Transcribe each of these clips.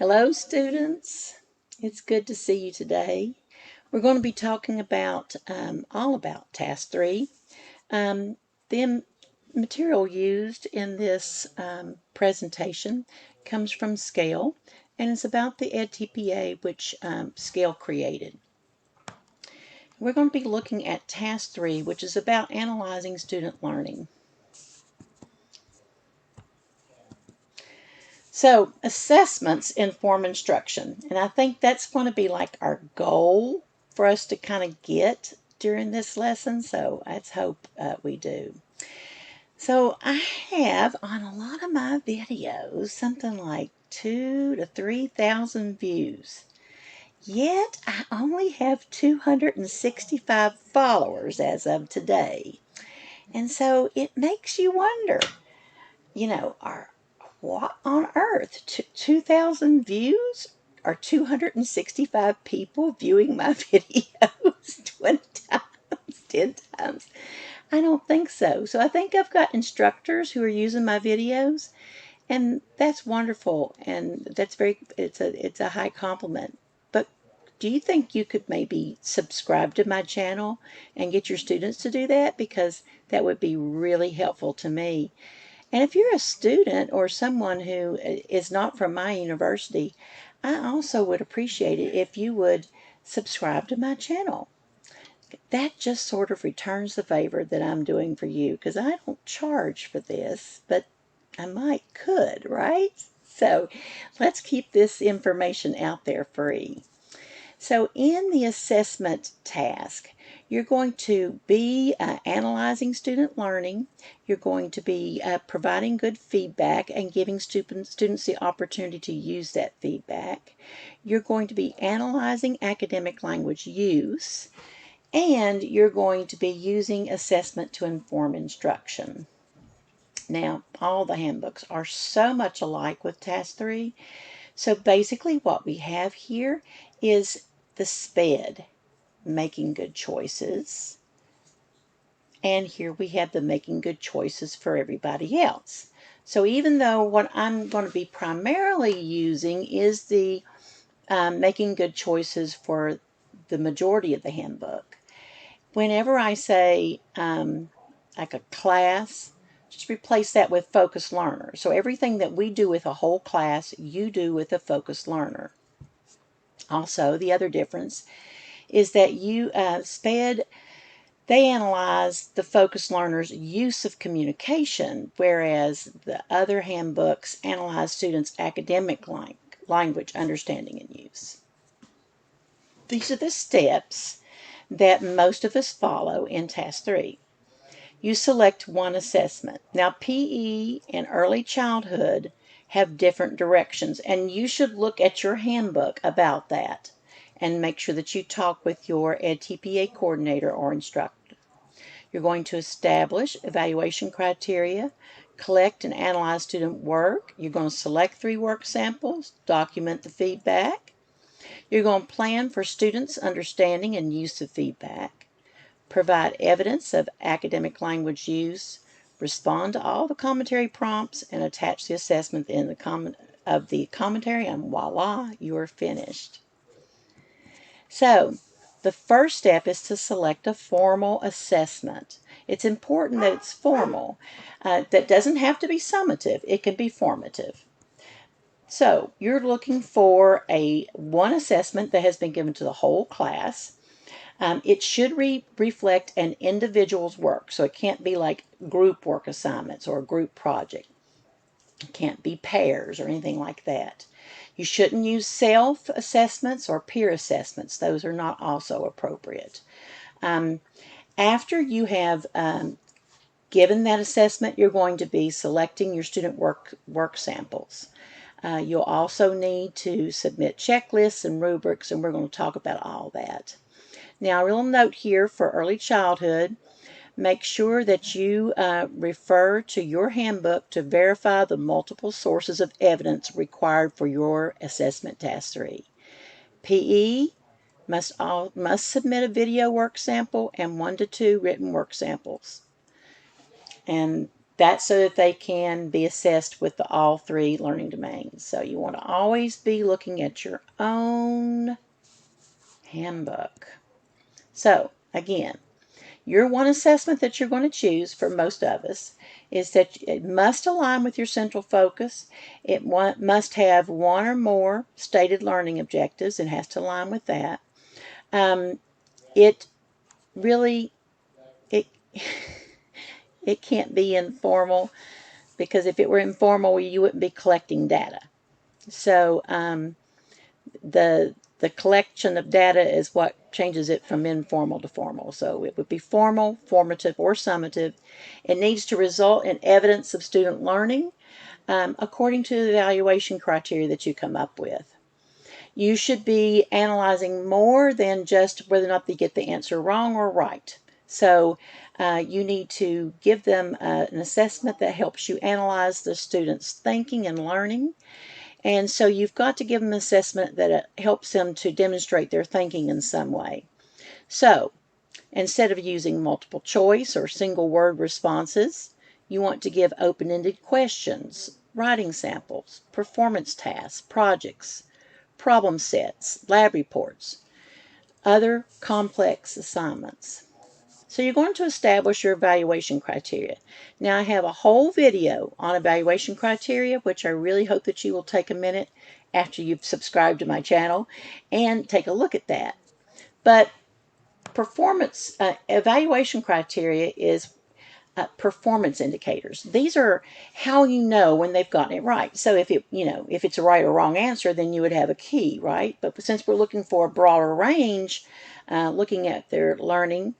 Hello students, it's good to see you today. We're going to be talking about all about Task 3. The material used in this presentation comes from Scale, and it's about the edTPA which Scale created. We're going to be looking at Task 3, which is about analyzing student learning. So assessments inform instruction, and I think that's going to be like our goal for us to kind of get during this lesson, so let's hope we do. So I have on a lot of my videos something like 2,000 to 3,000 views, yet I only have 265 followers as of today, and so it makes you wonder, what on earth? 2,000 views? Are 265 people viewing my videos 20 times, 10 times? I don't think so. So I think I've got instructors who are using my videos, and that's wonderful, and it's a high compliment. But do you think you could maybe subscribe to my channel and get your students to do that? Because that would be really helpful to me. And if you're a student or someone who is not from my university, I also would appreciate it if you would subscribe to my channel. That just sort of returns the favor that I'm doing for you, because I don't charge for this, but I could, right? So let's keep this information out there free. So in the assessment task, you're going to be analyzing student learning. You're going to be providing good feedback and giving students the opportunity to use that feedback. You're going to be analyzing academic language use, and you're going to be using assessment to inform instruction. Now, all the handbooks are so much alike with Task 3. So basically what we have here is the SPED, making good choices. And here we have the making good choices for everybody else. So even though what I'm going to be primarily using is the making good choices for the majority of the handbook, whenever I say like a class, just replace that with focused learner. So everything that we do with a whole class, you do with a focused learner. Also, the other difference is that SPED, they analyze the focused learner's use of communication, whereas the other handbooks analyze students' academic language understanding and use. These are the steps that most of us follow in Task 3. You select one assessment. Now, PE and early childhood have different directions, and you should look at your handbook about that and make sure that you talk with your edTPA coordinator or instructor. You're going to establish evaluation criteria, collect and analyze student work. You're going to select 3 work samples, document the feedback. You're going to plan for students' understanding and use of feedback, provide evidence of academic language use, respond to all the commentary prompts, and attach the assessment in the commentary, and voila, you are finished. So, the first step is to select a formal assessment. It's important that it's formal. That doesn't have to be summative. It can be formative. So, you're looking for one assessment that has been given to the whole class. It should reflect an individual's work, so it can't be like group work assignments or a group project. It can't be pairs or anything like that. You shouldn't use self-assessments or peer assessments. Those are not also appropriate. After you have given that assessment, you're going to be selecting your student work samples. You'll also need to submit checklists and rubrics, and we're going to talk about all that. Now, a little note here for early childhood. Make sure that you refer to your handbook to verify the multiple sources of evidence required for your assessment Task 3. PE must submit a video work sample and 1 to 2 written work samples. And That's so that they can be assessed with all three learning domains. So you want to always be looking at your own handbook. So again, your one assessment that you're going to choose for most of us is that it must align with your central focus. It must have one or more stated learning objectives. It has to align with that. It really, it, it can't be informal, because if it were informal, you wouldn't be collecting data. So the collection of data is what changes it from informal to formal. So it would be formal, formative, or summative. It needs to result in evidence of student learning according to the evaluation criteria that you come up with. You should be analyzing more than just whether or not they get the answer wrong or right. So you need to give them an assessment that helps you analyze the student's thinking and learning. And so you've got to give them an assessment that helps them to demonstrate their thinking in some way. So instead of using multiple choice or single word responses, you want to give open-ended questions, writing samples, performance tasks, projects, problem sets, lab reports, other complex assignments. So you're going to establish your evaluation criteria. Now I have a whole video on evaluation criteria, which I really hope that you will take a minute after you've subscribed to my channel and take a look at that. But performance evaluation criteria is performance indicators. These are how you know when they've gotten it right. So if if it's a right or wrong answer, then you would have a key, right? But since we're looking for a broader range, looking at their learning,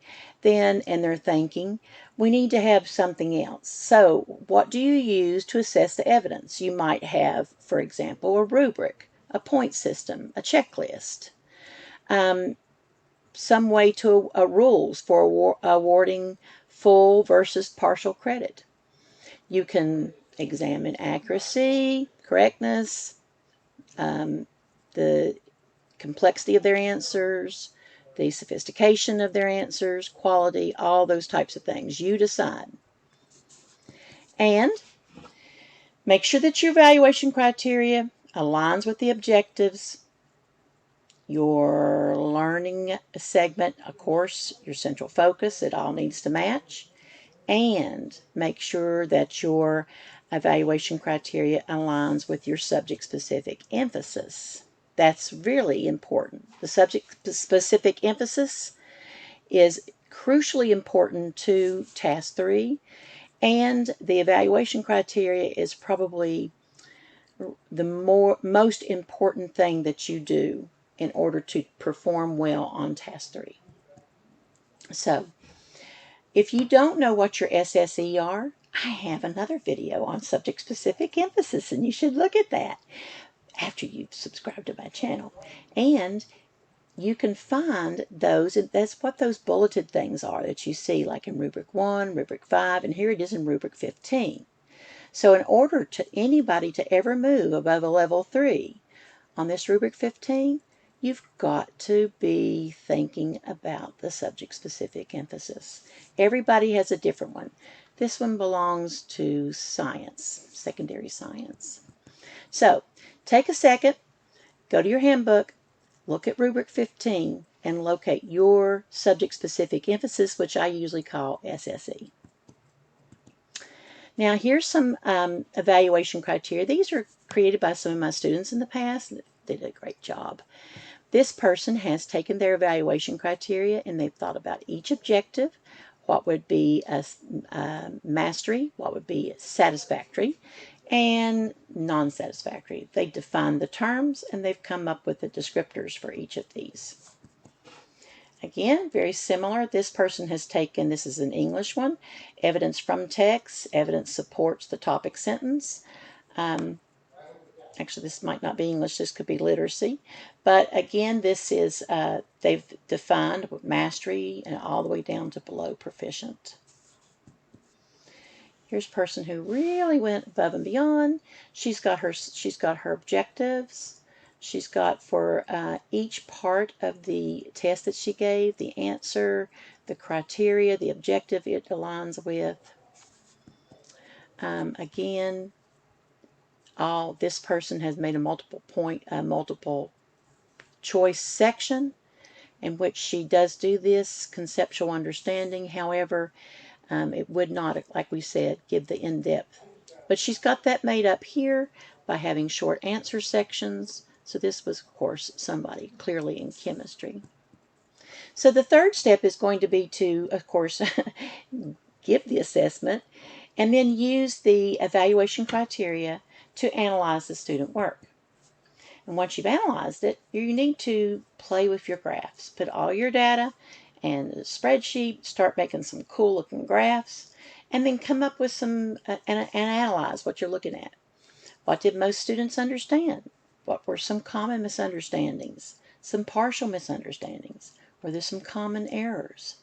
and their thinking, we need to have something else. So what do you use to assess the evidence? You might have, for example, a rubric, a point system, a checklist. Some way to rules for awarding full versus partial credit. You can examine accuracy, correctness, the complexity of their answers, the sophistication of their answers, quality, all those types of things. You decide. And make sure that your evaluation criteria aligns with the objectives, your learning segment, of course, your central focus, it all needs to match. And make sure that your evaluation criteria aligns with your subject-specific emphasis. That's really important. The subject-specific emphasis is crucially important to Task 3, and the evaluation criteria is probably the most important thing that you do in order to perform well on Task 3. So, if you don't know what your SSE are, I have another video on subject-specific emphasis, and you should look at that after you've subscribed to my channel. And you can find those, and that's what those bulleted things are that you see, like in Rubric 1, Rubric 5, and here it is in Rubric 15. So in order to anybody to ever move above a level 3 on this Rubric 15, you've got to be thinking about the subject-specific emphasis. Everybody has a different one. This one belongs to science, secondary science. So take a second, go to your handbook, look at Rubric 15, and locate your subject-specific emphasis, which I usually call SSE. Now here's some evaluation criteria. These are created by some of my students in the past, and they did a great job. This person has taken their evaluation criteria and they've thought about each objective, what would be a mastery, what would be satisfactory, and non-satisfactory. They defined the terms and they've come up with the descriptors for each of these. Again, very similar. This person has taken, this is an English one, evidence from text, evidence supports the topic sentence. Actually, this might not be English, this could be literacy. But again, this is, they've defined mastery and all the way down to below proficient. Here's a person who really went above and beyond. She's got her objectives. She's got for each part of the test that she gave, the answer, the criteria, the objective it aligns with. Again, this person has made a multiple choice section in which she does do this conceptual understanding. However, it would not, like we said, give the in-depth. But she's got that made up here by having short answer sections. So this was, of course, somebody clearly in chemistry. So the third step is going to be to, of course, give the assessment and then use the evaluation criteria to analyze the student work. And once you've analyzed it, you need to play with your graphs. Put all your data in a spreadsheet, start making some cool looking graphs, and then come up with some and analyze what you're looking at. What did most students understand? What were some common misunderstandings? Some partial misunderstandings? Were there some common errors?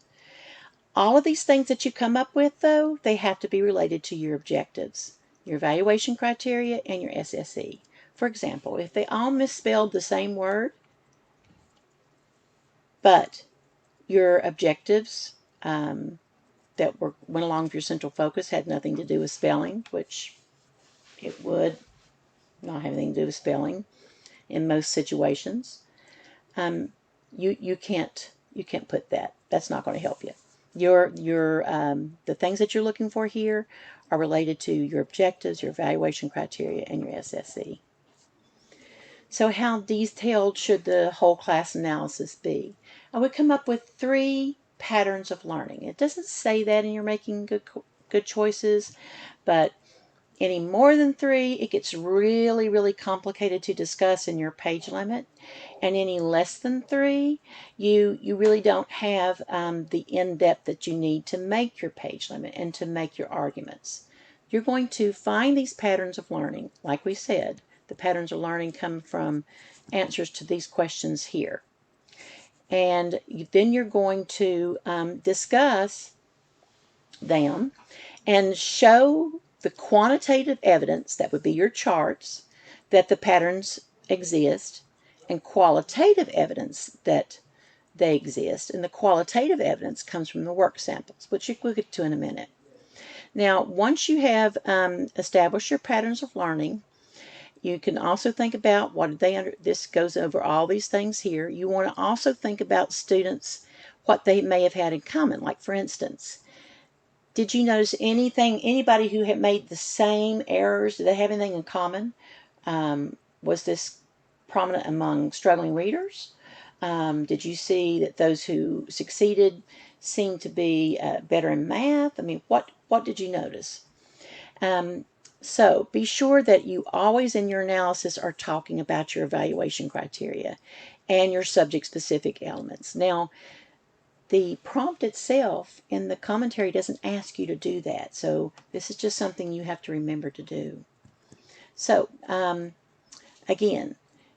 All of these things that you come up with, though, they have to be related to your objectives, your evaluation criteria, and your SSE. For example, if they all misspelled the same word, but your objectives that went along with your central focus had nothing to do with spelling, which it would not have anything to do with spelling in most situations, you can't put that. That's not going to help you. The things that you're looking for here are related to your objectives, your evaluation criteria, and your SSE. So how detailed should the whole class analysis be? I would come up with 3 patterns of learning. It doesn't say that in You're Making Good Choices, but any more than 3, it gets really, really complicated to discuss in your page limit. And any less than 3, you really don't have the in-depth that you need to make your page limit and to make your arguments. You're going to find these patterns of learning. Like we said, the patterns of learning come from answers to these questions here. And then you're going to discuss them and show the quantitative evidence, that would be your charts, that the patterns exist, and qualitative evidence that they exist. And the qualitative evidence comes from the work samples, which we'll get to in a minute. Now, once you have established your patterns of learning, you can also think about this goes over all these things here. You want to also think about students, what they may have had in common. Like, for instance, did you notice anybody who had made the same errors? Did they have anything in common? Was this prominent among struggling readers? Did you see that those who succeeded seemed to be better in math? I mean, what did you notice? So be sure that you always in your analysis are talking about your evaluation criteria and your subject-specific elements. Now, the prompt itself in the commentary doesn't ask you to do that, so this is just something you have to remember to do. So, again,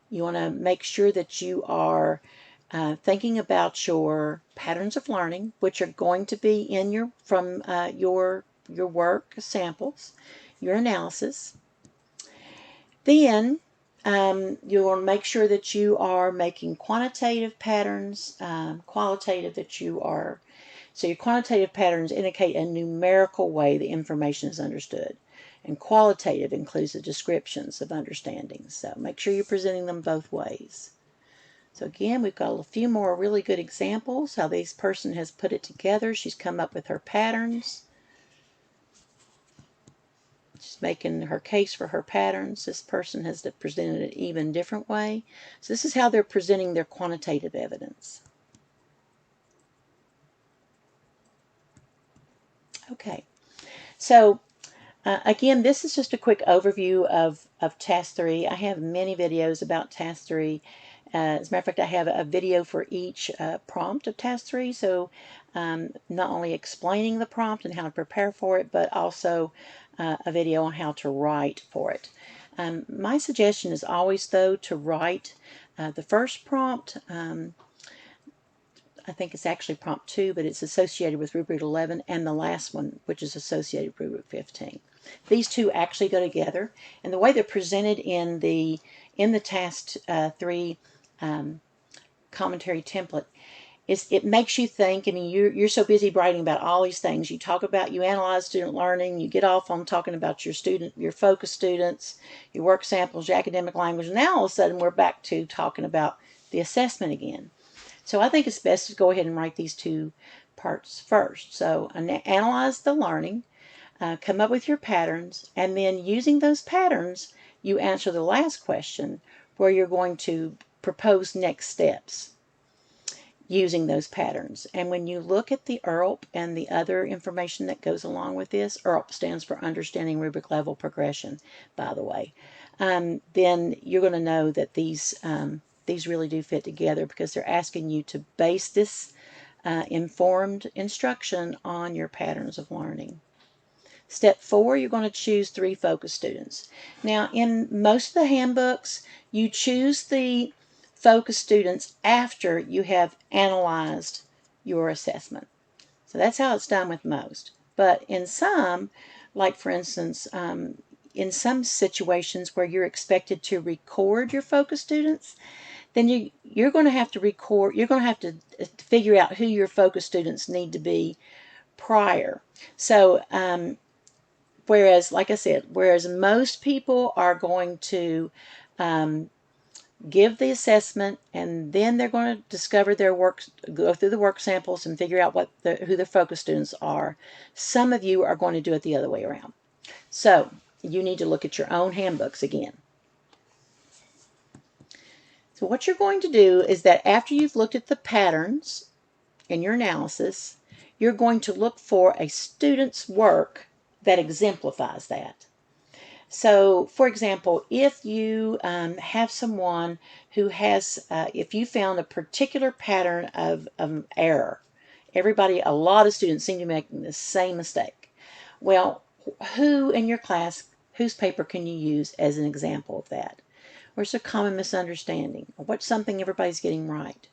you want to make sure that you are thinking about your patterns of learning, which are going to be in your work samples, your analysis. Then you want to make sure that you are making quantitative patterns, qualitative that you are. So your quantitative patterns indicate a numerical way the information is understood. And qualitative includes the descriptions of understanding. So make sure you're presenting them both ways. So again, we've got a few more really good examples how this person has put it together. She's come up with her patterns. She's making her case for her patterns. This person has presented it an even different way. So this is how they're presenting their quantitative evidence. Okay, so again, this is just a quick overview of Task 3. I have many videos about Task 3. As a matter of fact, I have a video for each prompt of Task 3, so not only explaining the prompt and how to prepare for it, but also a video on how to write for it. My suggestion is always, though, to write the first prompt. I think it's actually prompt 2, but it's associated with Rubric 11, and the last one, which is associated with Rubric 15. These two actually go together, and the way they're presented in the Task 3 commentary template it makes you think. I mean, you're so busy writing about all these things. You analyze student learning, you get off on talking about your focus students, your work samples, your academic language. Now all of a sudden we're back to talking about the assessment again. So I think it's best to go ahead and write these two parts first. So analyze the learning, come up with your patterns, and then using those patterns, you answer the last question where you're going to propose next steps using those patterns. And when you look at the URLP and the other information that goes along with this, URLP stands for Understanding Rubric Level Progression, by the way, then you're going to know that these really do fit together, because they're asking you to base this informed instruction on your patterns of learning. Step 4, you're going to choose 3 focus students. Now, in most of the handbooks, you choose the focus students after you have analyzed your assessment. So that's how it's done with most. But in some, like for instance, in some situations where you're expected to record your focus students, then you're going to have to record, you're going to have to figure out who your focus students need to be prior. So, whereas, like I said, whereas most people are going to give the assessment and then they're going to discover their work, go through the work samples and figure out who their focus students are, some of you are going to do it the other way around. So you need to look at your own handbooks again. So what you're going to do is that after you've looked at the patterns in your analysis, you're going to look for a student's work that exemplifies that. So, for example, if you have someone who has, if you found a particular pattern of error, a lot of students seem to be making the same mistake. Well, who in your class, whose paper can you use as an example of that? Where's a common misunderstanding? Or what's something everybody's getting right?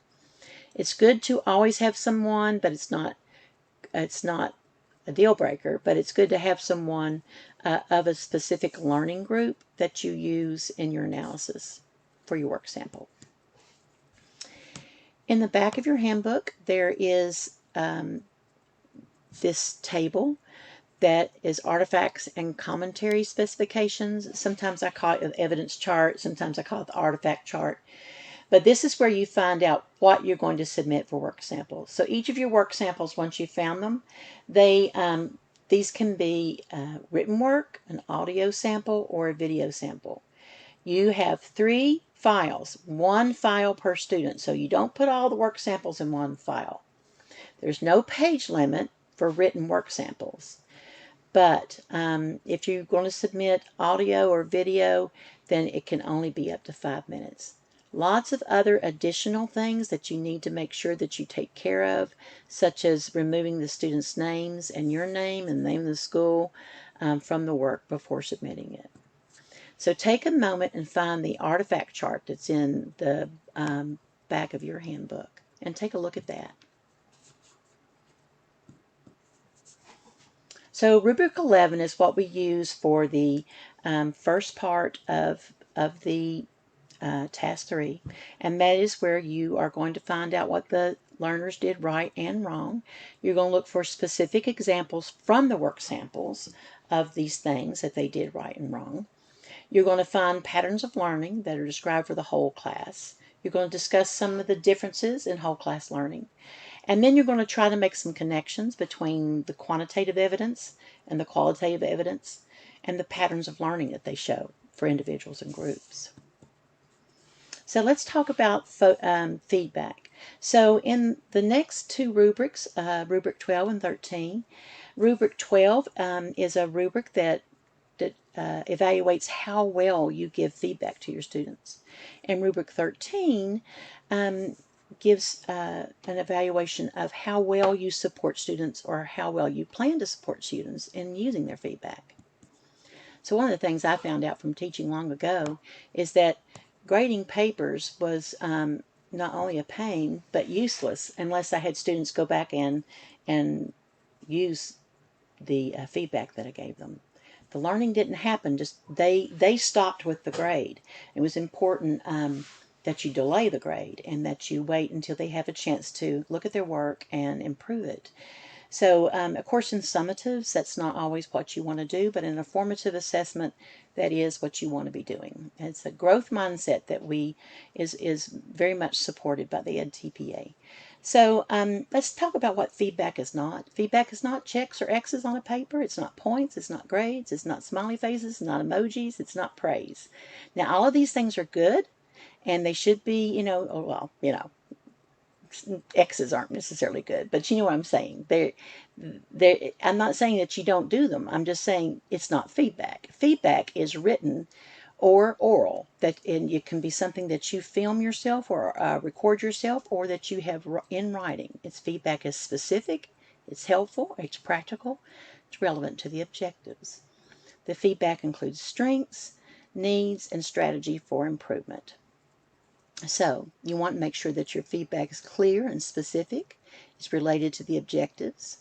It's good to always have someone, but it's not a deal breaker, but it's good to have someone of a specific learning group that you use in your analysis for your work sample. In the back of your handbook, there is this table that is artifacts and commentary specifications. Sometimes I call it the evidence chart, sometimes I call it the artifact chart. But this is where you find out what you're going to submit for work samples. So each of your work samples, once you've found them, these can be written work, an audio sample, or a video sample. You have 3 files, 1 file per student. So you don't put all the work samples in one file. There's no page limit for written work samples. But if you're going to submit audio or video, then it can only be up to 5 minutes. Lots of other additional things that you need to make sure that you take care of, such as removing the students' names and your name and the name of the school from the work before submitting it. So take a moment and find the artifact chart that's in the back of your handbook and take a look at that. So Rubric 11 is what we use for the first part of the Task 3, and that is where you are going to find out what the learners did right and wrong. You're going to look for specific examples from the work samples of these things that they did right and wrong. You're going to find patterns of learning that are described for the whole class. You're going to discuss some of the differences in whole class learning. And then you're going to try to make some connections between the quantitative evidence and the qualitative evidence and the patterns of learning that they show for individuals and groups. So let's talk about feedback. So in the next 2 rubrics, Rubric 12 and 13, Rubric 12 is a rubric that evaluates how well you give feedback to your students. And Rubric 13 gives an evaluation of how well you support students or how well you plan to support students in using their feedback. So one of the things I found out from teaching long ago is that grading papers was not only a pain but useless unless I had students go back and use the feedback that I gave them. The learning didn't happen, just they stopped with the grade. It was important that you delay the grade and that you wait until they have a chance to look at their work and improve it. So, of course, in summatives, that's not always what you want to do, but in a formative assessment, that is what you want to be doing. It's a growth mindset that is very much supported by the edTPA. So let's talk about what feedback is not. Feedback is not checks or X's on a paper. It's not points. It's not grades. It's not smiley faces. It's not emojis. It's not praise. Now, all of these things are good, and they should be, X's aren't necessarily good, but you know what I'm saying. I'm not saying that you don't do them. I'm just saying it's not feedback. Feedback is written or oral, and it can be something that you film yourself or record yourself, or that you have in writing. Its feedback is specific, it's helpful, it's practical, it's relevant to the objectives. The feedback includes strengths, needs, and strategy for improvement. So you want to make sure that your feedback is clear and specific. It's related to the objectives.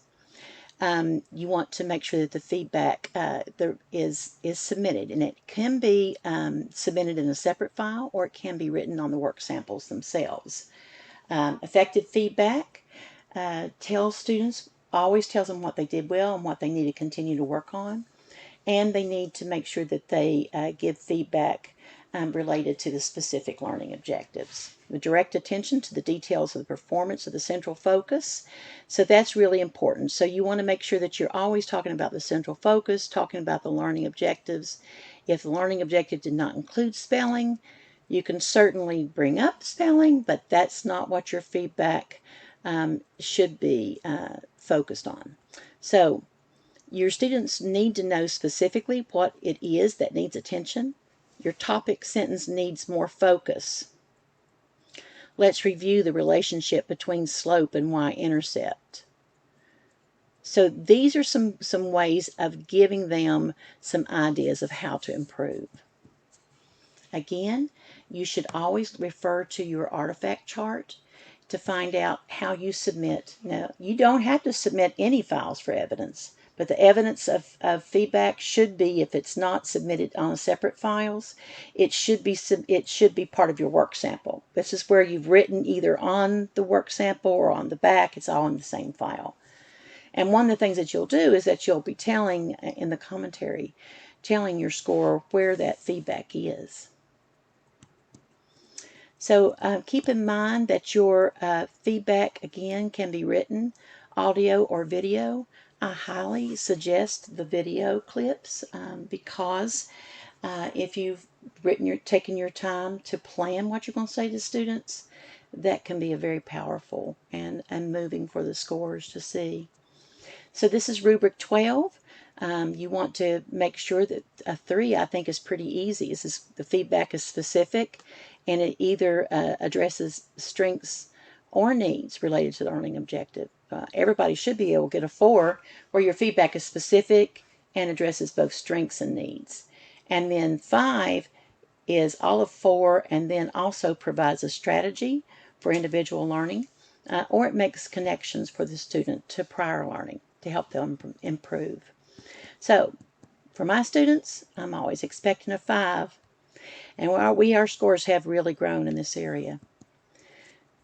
You want to make sure that the feedback is submitted, and it can be submitted in a separate file, or it can be written on the work samples themselves. Effective feedback always tells them what they did well and what they need to continue to work on, and they need to make sure that they give feedback related to the specific learning objectives. The direct attention to the details of the performance of the central focus. So that's really important. So you want to make sure that you're always talking about the central focus, talking about the learning objectives. If the learning objective did not include spelling, you can certainly bring up spelling, but that's not what your feedback should be focused on. So your students need to know specifically what it is that needs attention. Your topic sentence needs more focus. Let's review the relationship between slope and y-intercept. So these are some ways of giving them some ideas of how to improve. Again, you should always refer to your artifact chart to find out how you submit. Now, you don't have to submit any files for evidence, but the evidence of feedback should be, if it's not submitted on separate files, it should be part of your work sample. This is where you've written either on the work sample or on the back. It's all in the same file. And one of the things that you'll do is that you'll be telling in the commentary, telling your scorer where that feedback is. So keep in mind that your feedback, again, can be written, audio, or video. I highly suggest the video clips because if you've taken your time to plan what you're going to say to students, that can be a very powerful and moving for the scorers to see. So this is Rubric 12. You want to make sure that a 3, I think, is pretty easy. The feedback is specific, and it either addresses strengths or needs related to the learning objective. Everybody should be able to get a 4, where your feedback is specific and addresses both strengths and needs. And then 5 is all of 4, and then also provides a strategy for individual learning, or it makes connections for the student to prior learning to help them improve. So, for my students, I'm always expecting a 5, and our scores have really grown in this area.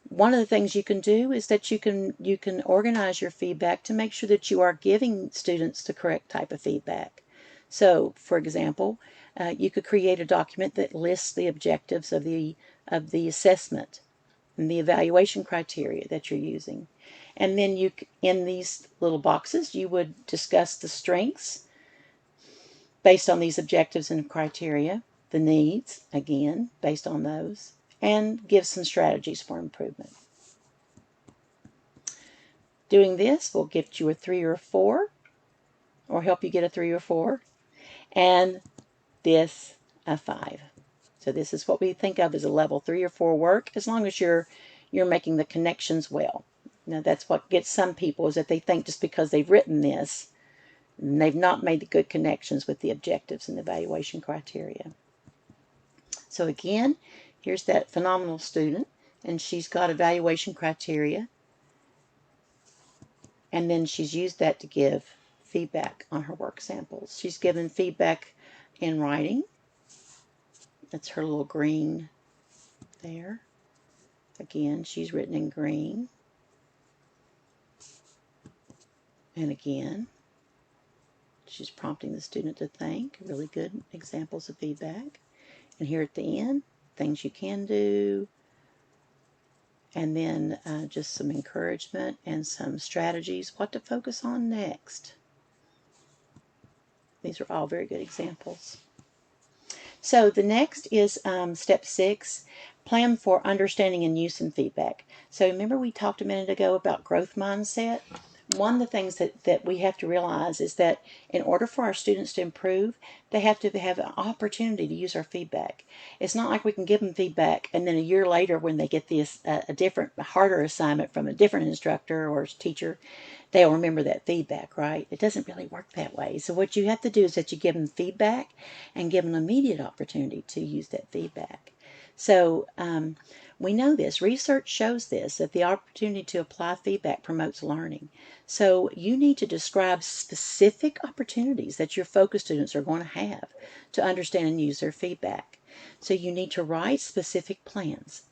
One of the things you can do is that you can organize your feedback to make sure that you are giving students the correct type of feedback. So, for example, you could create a document that lists the objectives of the assessment and the evaluation criteria that you're using. And then in these little boxes, you would discuss the strengths based on these objectives and criteria, the needs, again, based on those, and give some strategies for improvement. Doing this will get you a 3 or a 4, or help you get a 3 or 4, and this a 5. So this is what we think of as a level 3 or 4 work, as long as you're making the connections well. Now that's what gets some people, is that they think just because they've written this, and they've not made the good connections with the objectives and the evaluation criteria. So again, here's that phenomenal student, and she's got evaluation criteria, and then she's used that to give feedback on her work samples. She's given feedback in writing. That's her little green there. Again, she's written in green. And again, she's prompting the student to think. Really good examples of feedback. And here at the end, things you can do, and then just some encouragement and some strategies, what to focus on next. These are all very good examples. So the next is step 6, plan for understanding and use and feedback. So remember we talked a minute ago about growth mindset? One of the things that we have to realize is that in order for our students to improve, they have to have an opportunity to use our feedback. It's not like we can give them feedback and then a year later when they get this a different, harder assignment from a different instructor or teacher, they'll remember that feedback, right? It doesn't really work that way. So what you have to do is that you give them feedback and give them an immediate opportunity to use that feedback. So we know this. Research shows this, that the opportunity to apply feedback promotes learning. So you need to describe specific opportunities that your focus students are going to have to understand and use their feedback. So you need to write specific plans.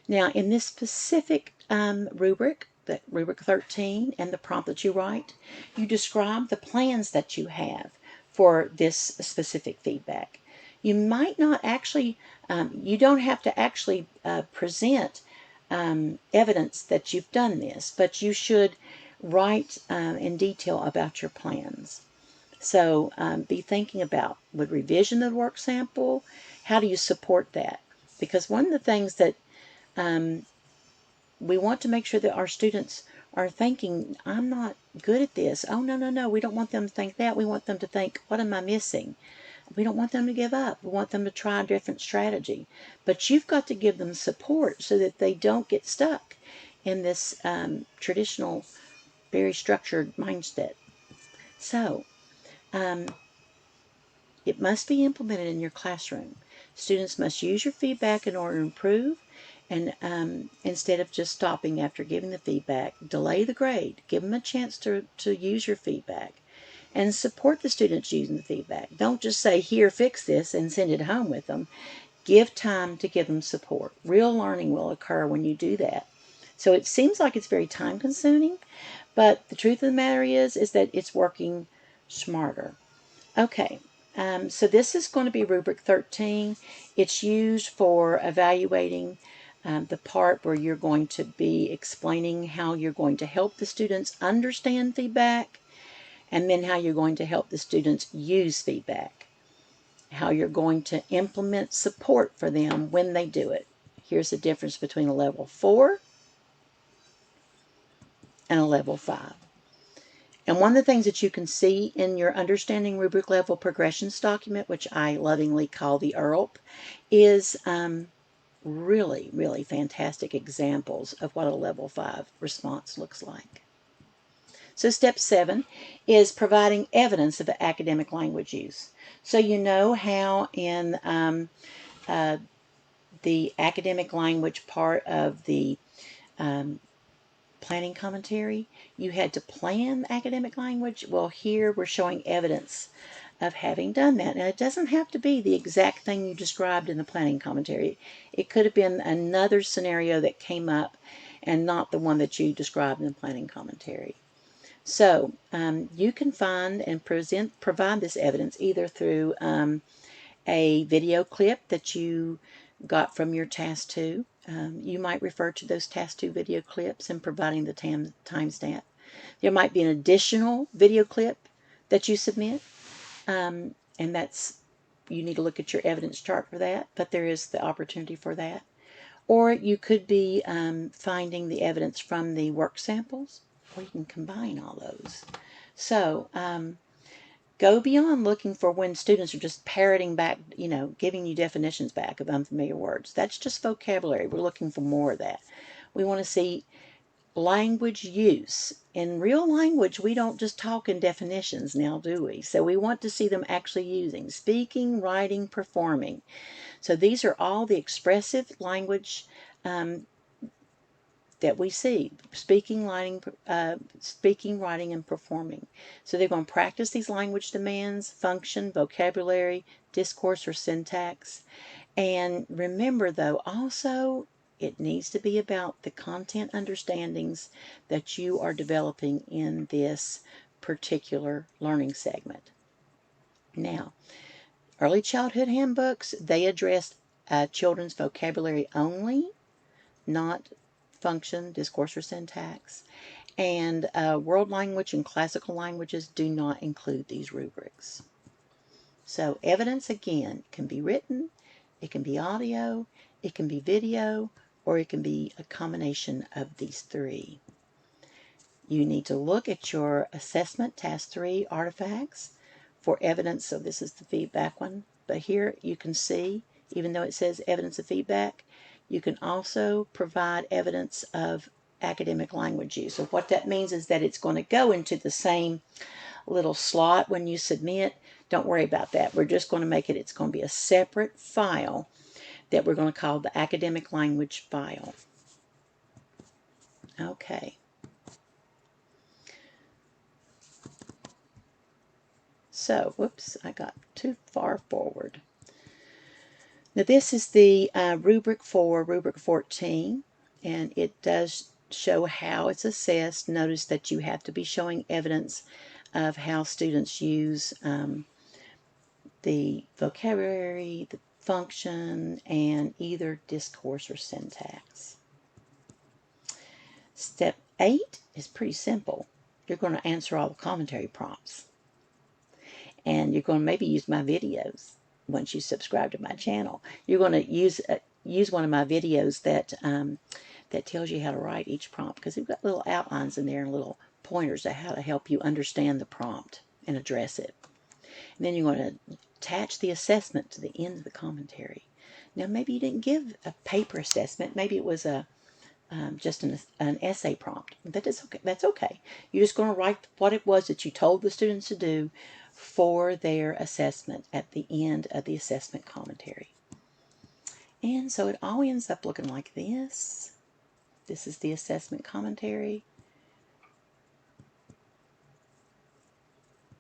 Now, in this specific rubric, the rubric 13, and the prompt that you write, you describe the plans that you have for this specific feedback. You might not actually, you don't have to actually present evidence that you've done this, but you should write in detail about your plans. So be thinking about, would revision of the work sample, how do you support that? Because one of the things that we want to make sure that our students are thinking, I'm not good at this. Oh, no, no, no. We don't want them to think that. We want them to think, what am I missing? We don't want them to give up. We want them to try a different strategy. But you've got to give them support so that they don't get stuck in this traditional, very structured mindset. So, it must be implemented in your classroom. Students must use your feedback in order to improve, and instead of just stopping after giving the feedback, delay the grade. Give them a chance to use your feedback, and support the students using the feedback. Don't just say, here, fix this, and send it home with them. Give time to give them support. Real learning will occur when you do that. So it seems like it's very time consuming, but the truth of the matter is that it's working smarter. Okay, so this is going to be rubric 13. It's used for evaluating the part where you're going to be explaining how you're going to help the students understand feedback, and then how you're going to help the students use feedback, how you're going to implement support for them when they do it. Here's the difference between a level 4 and a level 5. And one of the things that you can see in your Understanding Rubric Level Progressions document, which I lovingly call the URLP, is really, really fantastic examples of what a level 5 response looks like. So step 7 is providing evidence of the academic language use. So you know how in the academic language part of the planning commentary, you had to plan academic language. Well, here we're showing evidence of having done that. Now, it doesn't have to be the exact thing you described in the planning commentary. It could have been another scenario that came up and not the one that you described in the planning commentary. So you can find and provide this evidence either through a video clip that you got from your task 2. You might refer to those task 2 video clips and providing the timestamp. There might be an additional video clip that you submit, and that's, you need to look at your evidence chart for that, but there is the opportunity for that. Or you could be finding the evidence from the work samples, or you can combine all those. So go beyond looking for when students are just parroting back, giving you definitions back of unfamiliar words. That's just vocabulary. We're looking for more of that. We want to see language use. In real language, we don't just talk in definitions now, do we? So we want to see them actually using speaking, writing, performing. So these are all the expressive language that we see: speaking, writing, and performing. So they're going to practice these language demands, function, vocabulary, discourse, or syntax, And remember, though, also, it needs to be about the content understandings that you are developing in this particular learning segment. Now, early childhood handbooks, they address children's vocabulary only, not function, discourse, or syntax. And world language and classical languages do not include these rubrics. So evidence, again, can be written, it can be audio, it can be video, or it can be a combination of these three. You need to look at your assessment task 3 artifacts for evidence. So this is the feedback one. But here you can see, even though it says evidence of feedback, you can also provide evidence of academic language use. So what that means is that it's going to go into the same little slot when you submit. Don't worry about that. We're just going to make it, it's going to be a separate file that we're going to call the academic language file. Okay. So, whoops, I got too far forward. Now this is the rubric for rubric 14, and it does show how it's assessed. Notice that you have to be showing evidence of how students use the vocabulary, the function, and either discourse or syntax. Step 8 is pretty simple. You're going to answer all the commentary prompts. And you're going to maybe use my videos once you subscribe to my channel. You're going to use one of my videos that that tells you how to write each prompt, because we've got little outlines in there and little pointers of how to help you understand the prompt and address it. And then you're going to attach the assessment to the end of the commentary. Now maybe you didn't give a paper assessment. Maybe it was a just an essay prompt. That is okay. That's okay. You're just going to write what it was that you told the students to do for their assessment at the end of the assessment commentary. And so it all ends up looking like this. This is the assessment commentary.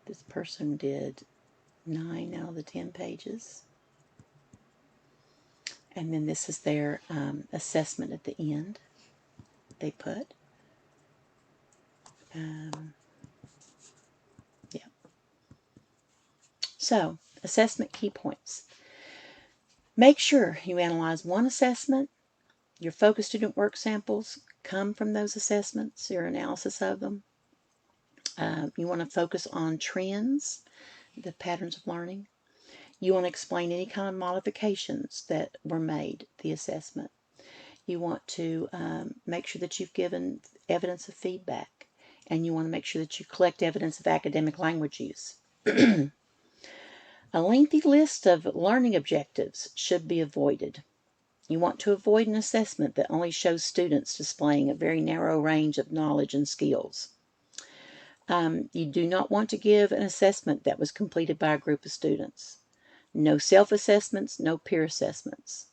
This person did 9 out of the 10 pages. And then this is their assessment at the end. They put. Yeah. So, assessment key points. Make sure you analyze one assessment. Your focus student work samples come from those assessments, your analysis of them. You want to focus on trends, the patterns of learning. You want to explain any kind of modifications that were made, the assessment. You want to make sure that you've given evidence of feedback, and you want to make sure that you collect evidence of academic language use. A lengthy list of learning objectives should be avoided. You want to avoid an assessment that only shows students displaying a very narrow range of knowledge and skills. You do not want to give an assessment that was completed by a group of students. No self-assessments, no peer assessments.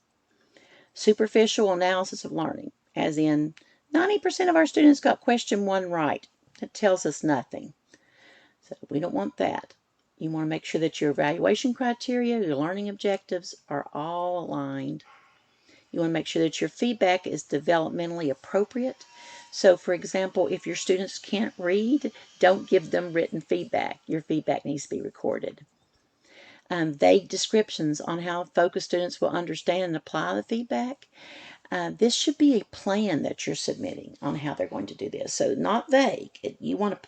Superficial analysis of learning, as in 90% of our students got question 1 right. That tells us nothing. So we don't want that. You want to make sure that your evaluation criteria, your learning objectives are all aligned. You want to make sure that your feedback is developmentally appropriate. So, for example, if your students can't read, don't give them written feedback. Your feedback needs to be recorded. Vague descriptions on how focused students will understand and apply the feedback. This should be a plan that you're submitting on how they're going to do this. So not vague. You want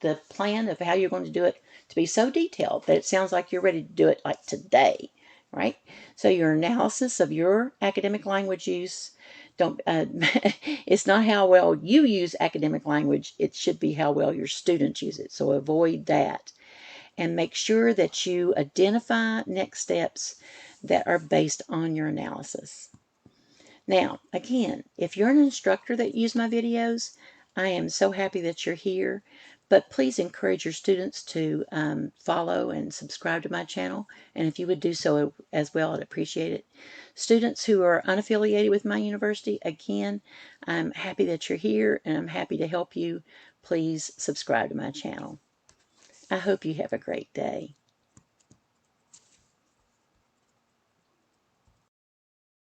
the plan of how you're going to do it to be so detailed that it sounds like you're ready to do it like today, right? So your analysis of your academic language use, it's not how well you use academic language. It should be how well your students use it. So avoid that. And make sure that you identify next steps that are based on your analysis. Now, again, if you're an instructor that uses my videos, I am so happy that you're here. But please encourage your students to follow and subscribe to my channel. And if you would do so as well, I'd appreciate it. Students who are unaffiliated with my university, again, I'm happy that you're here and I'm happy to help you. Please subscribe to my channel. I hope you have a great day.